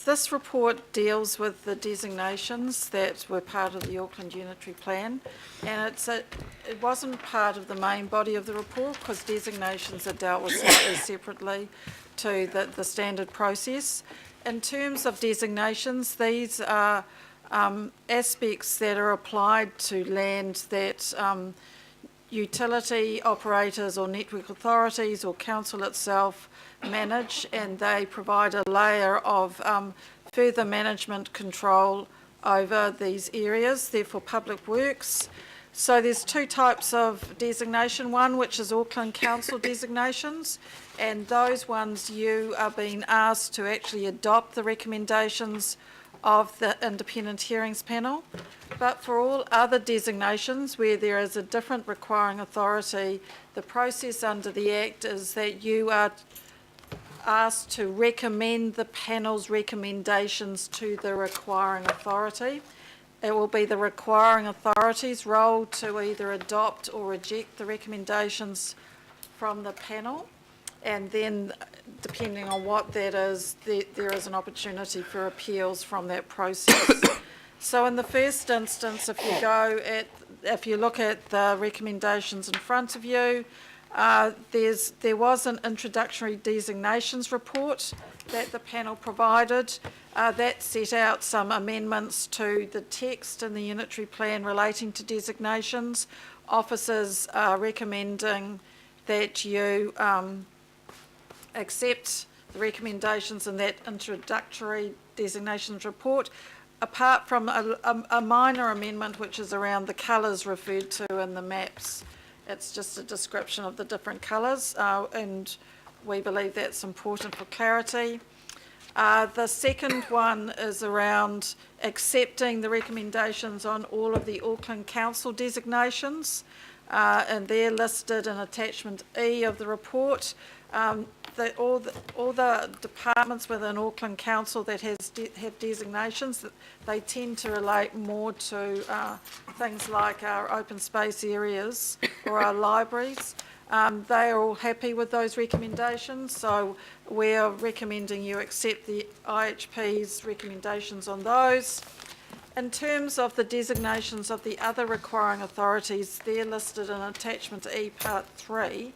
This report deals with the designations that were part of the Auckland Unitary Plan, and it wasn't part of the main body of the report because designations are dealt with slightly separately to the standard process. In terms of designations, these are aspects that are applied to land that utility operators or network authorities or council itself manage, and they provide a layer of further management control over these areas. They're for public works. So there's two types of designation, one which is Auckland Council designations, and those ones you are being asked to actually adopt the recommendations of the Independent Hearings Panel. But for all other designations where there is a different requiring authority, the process under the Act is that you are asked to recommend the panel's recommendations to the requiring authority. It will be the requiring authority's role to either adopt or reject the recommendations from the panel, and then depending on what that is, there is an opportunity for appeals from that process. So in the first instance, if you look at the recommendations in front of you, there was an introductory designations report that the panel provided that set out some amendments to the text in the unitary plan relating to designations. Officers are recommending that you accept the recommendations in that introductory designations report, apart from a minor amendment which is around the colours referred to in the maps. It's just a description of the different colours, and we believe that's important for clarity. The second one is around accepting the recommendations on all of the Auckland Council designations, and they're listed in attachment E of the report. All the departments within Auckland Council that have designations, they tend to relate more to things like our open space areas or our libraries. They are all happy with those recommendations, so we're recommending you accept the IHP's recommendations on those. In terms of the designations of the other requiring authorities, they're listed in attachment E part 3.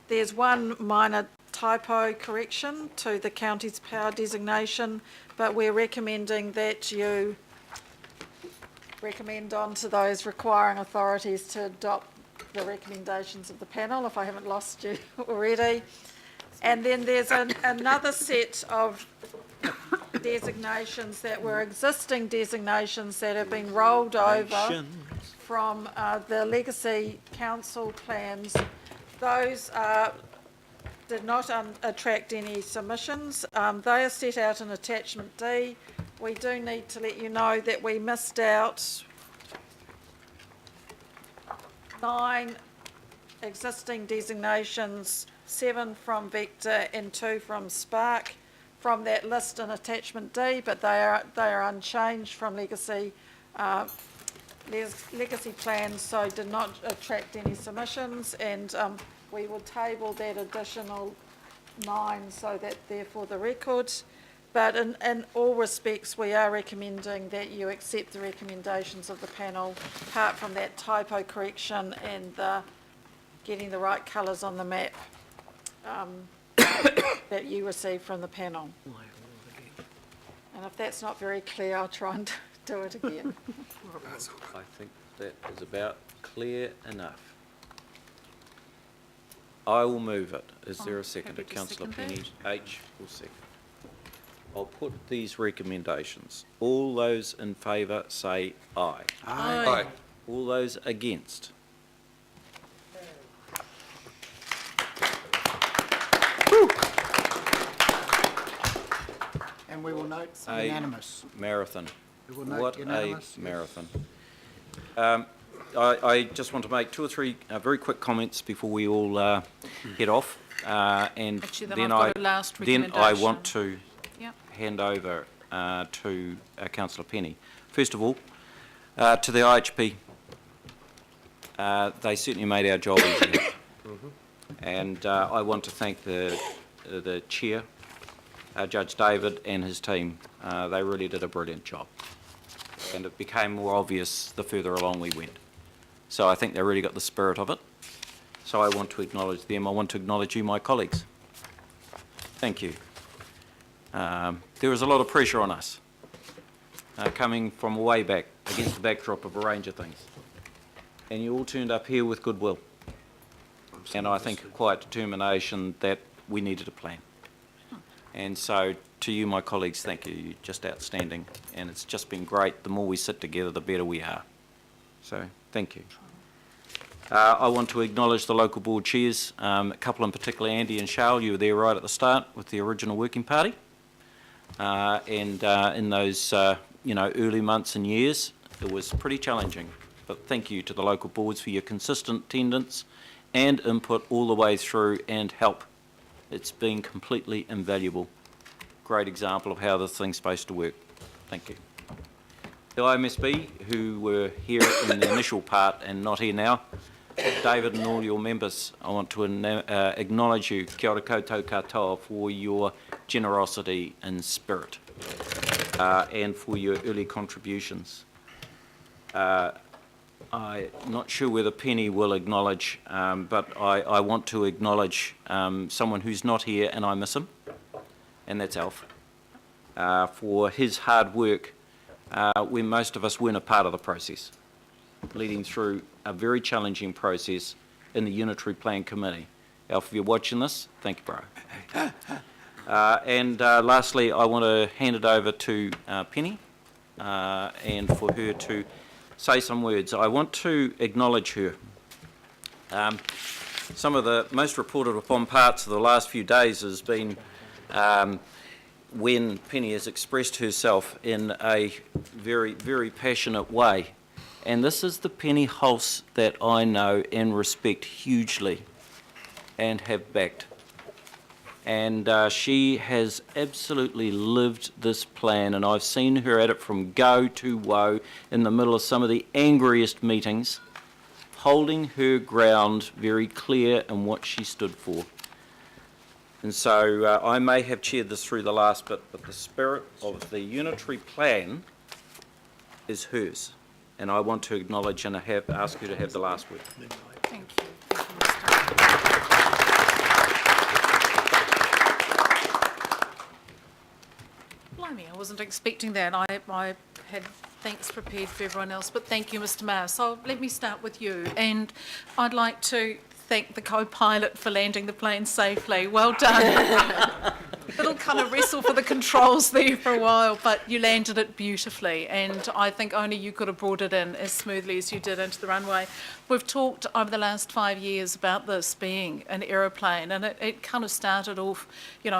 There's one minor typo correction to the county's power designation, but we're recommending that you recommend on to those requiring authorities to adopt the recommendations of the panel, if I haven't lost you already. And then there's another set of designations that were existing designations that have been rolled over from the legacy council plans. Those did not attract any submissions. They are set out in attachment D. We do need to let you know that we missed out 9 existing designations, 7 from Vector and 2 from Spark from that list in attachment D, but they are unchanged from legacy plans, so did not attract any submissions, and we will table that additional 9 so that they're for the record. But in all respects, we are recommending that you accept the recommendations of the panel, apart from that typo correction and getting the right colours on the map that you received from the panel. And if that's not very clear, I'll try and do it again. I think that is about clear enough. I will move it. Is there a second? Councillor Penny H will second. I'll put these recommendations. All those in favour say aye. Aye. Aye. All those against? And we will note unanimous. Marathon. We will note What unanimous. a marathon. I just want to make 2 or 3 very quick comments before we all head off. And Actually, then I want to hand over to Councillor Penny. First of all, to the IHP, they certainly made our job easier. And I want to thank the chair Judge David and his team. They really did a brilliant job. And it became more obvious the further along we went. So I think they really got the spirit of it. So I want to acknowledge them. I want to acknowledge you, my colleagues. Thank you. There was a lot of pressure on us, coming from way back against the backdrop of a range of things. And you all turned up here with goodwill. And I think quiet determination that we needed a plan. And so to you, my colleagues, thank you. You're just outstanding. And it's just been great. The more we sit together, the better we are. So thank you. I want to acknowledge the local board chairs, a couple in particular, Andy and Charles. You were there right at the start with the original working party. And in those early months and years, it was pretty challenging. But thank you to the local boards for your consistent attendance and input all the way through and help. It's been completely invaluable. Great example of how this thing's supposed to work. Thank you. The IMSB, who were here in the initial part and not here now, David and all your members, I want to acknowledge you, kia ora koutou katoa, for your generosity and spirit and for your early contributions. I'm not sure whether Penny will acknowledge, but I want to acknowledge someone who's not here and I miss him, and that's Alf, for his hard work when most of us weren't a part of the process, leading through a very challenging process in the Unitary Plan Committee. Alf, if you're watching this, thank you, bro. And lastly, I want to hand it over to Penny and for her to say some words. I want to acknowledge her. Some of the most reported upon parts of the last few days has been when Penny has expressed herself in a very, very passionate way. And this is the Penny Hulse that I know and respect hugely and have backed. And she has absolutely lived this plan, and I've seen her at it from go to woe in the middle of some of the angriest meetings, holding her ground very clear in what she stood for. And so I may have chaired this through the last bit, but the spirit of the Unitary Plan is hers. And I want to acknowledge and ask you to have the last word. Thank you. Thank you, Mr. Blimey, I wasn't expecting that. I had thanks prepared for everyone else, but thank you, Mr. Mayor. So let me start with you. And I'd like to thank the co-pilot for landing the plane safely. Well done. Little kind of wrestle for the controls there for a while, but you landed it beautifully, and I think only you could have brought it in as smoothly as you did into the runway. We've talked over the last 5 years about this being an aeroplane, and it kind of started off,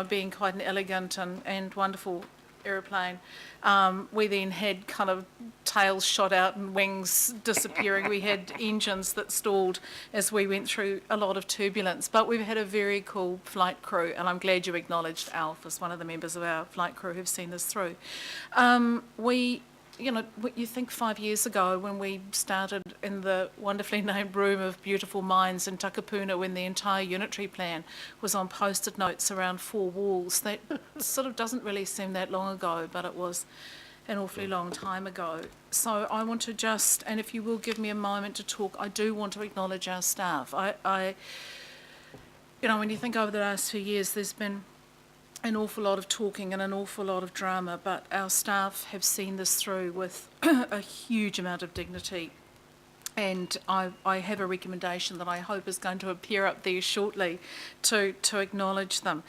being quite an elegant and wonderful aeroplane. We then had kind of tails shot out and wings disappearing. We had engines that stalled as we went through a lot of turbulence. But we've had a very cool flight crew, and I'm glad you acknowledged Alf as one of the members of our flight crew who've seen this through. You think 5 years ago when we started in the wonderfully named Room of Beautiful Minds in Takapuna, when the entire Unitary Plan was on post-it notes around 4 walls, that sort of doesn't really seem that long ago, but it was an awfully long time ago. So I want to just, and if you will give me a moment to talk, I do want to acknowledge our staff. When you think over the last few years, there's been an awful lot of talking and an awful lot of drama, but our staff have seen this through with a huge amount of dignity. And I have a recommendation that I hope is going to appear up there shortly to acknowledge them.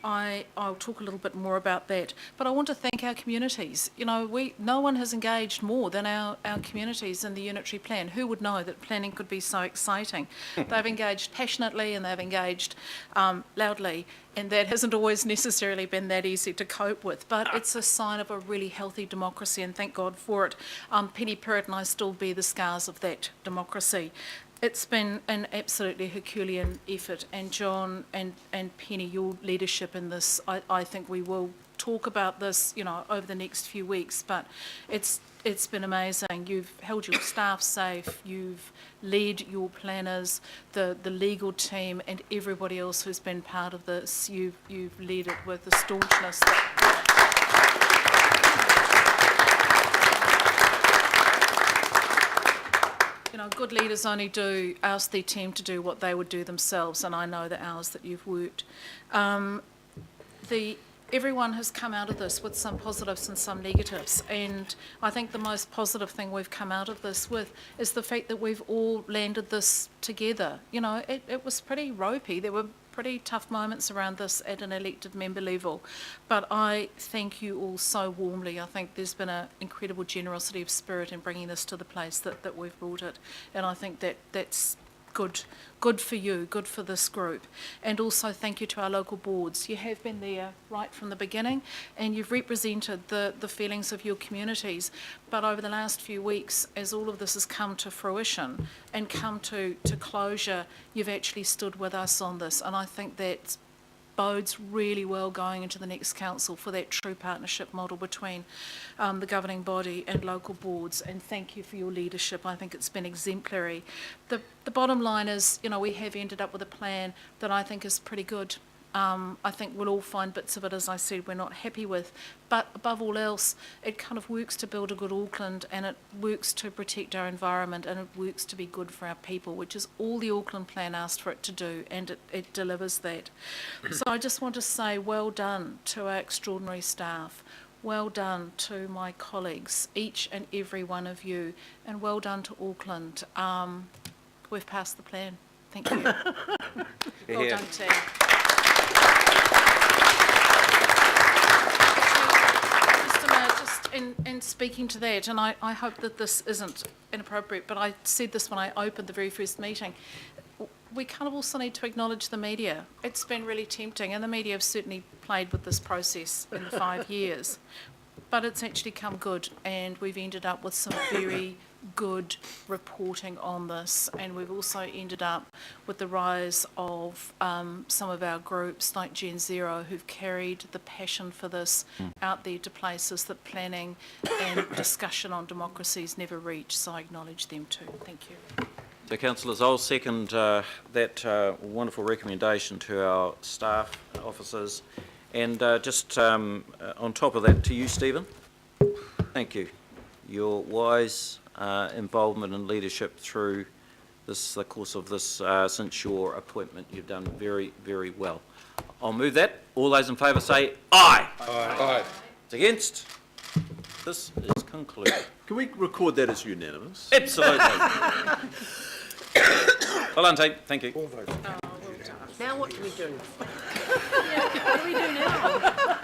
I'll talk a little bit more about that, but I want to thank our communities. No one has engaged more than our communities in the Unitary Plan. Who would know that planning could be so exciting? They've engaged passionately and they've engaged loudly, and that hasn't always necessarily been that easy to cope with, but it's a sign of a really healthy democracy, and thank God for it. Penny Perrott and I still bear the scars of that democracy. It's been an absolutely Herculean effort, and John and Penny, your leadership in this, I think we will talk about this, over the next few weeks, but it's been amazing. You've held your staff safe, you've led your planners, the legal team, and everybody else who's been part of this. You've led it with the staunchness good leaders only ask their team to do what they would do themselves, and I know the hours that you've worked. Everyone has come out of this with some positives and some negatives, and I think the most positive thing we've come out of this with is the fact that we've all landed this together. It was pretty ropey. There were pretty tough moments around this at an elected member level, but I thank you all so warmly. I think there's been an incredible generosity of spirit in bringing this to the place that we've brought it, and I think that's good for you, good for this group. And also thank you to our local boards. You have been there right from the beginning, and you've represented the feelings of your communities. But over the last few weeks, as all of this has come to fruition and come to closure, you've actually stood with us on this, and I think that bodes really well going into the next council for that true partnership model between the governing body and local boards, and thank you for your leadership. I think it's been exemplary. The bottom line is, we have ended up with a plan that I think is pretty good. I think we'll all find bits of it, as I said, we're not happy with, but above all else, it kind of works to build a good Auckland, and it works to protect our environment, and it works to be good for our people, which is all the Auckland plan asked for it to do, and it delivers that. So I just want to say well done to our extraordinary staff, well done to my colleagues, each and every one of you, and well done to Auckland. We've passed the plan. Thank you. Well done, team. And speaking to that, and I hope that this isn't inappropriate, but I said this when I opened the very first meeting, we kind of also need to acknowledge the media. It's been really tempting, and the media have certainly played with this process in the 5 years, but it's actually come good, and we've ended up with some very good reporting on this, and we've also ended up with the rise of some of our groups like Gen Zero who've carried the passion for this out there to places that planning and discussion on democracies never reach, so I acknowledge them too. Thank you. So, councillors, I'll second that wonderful recommendation to our staff, officers, and just on top of that, to you, Stephen, thank you. Your wise involvement and leadership through the course of this since your appointment. You've done very, very well. I'll move that. All those in favour say aye. Aye. Aye. Against? This is concluded. Can we record that as unanimous? Absolutely. Well done, team. Thank you. Now what do we do? What do we do now?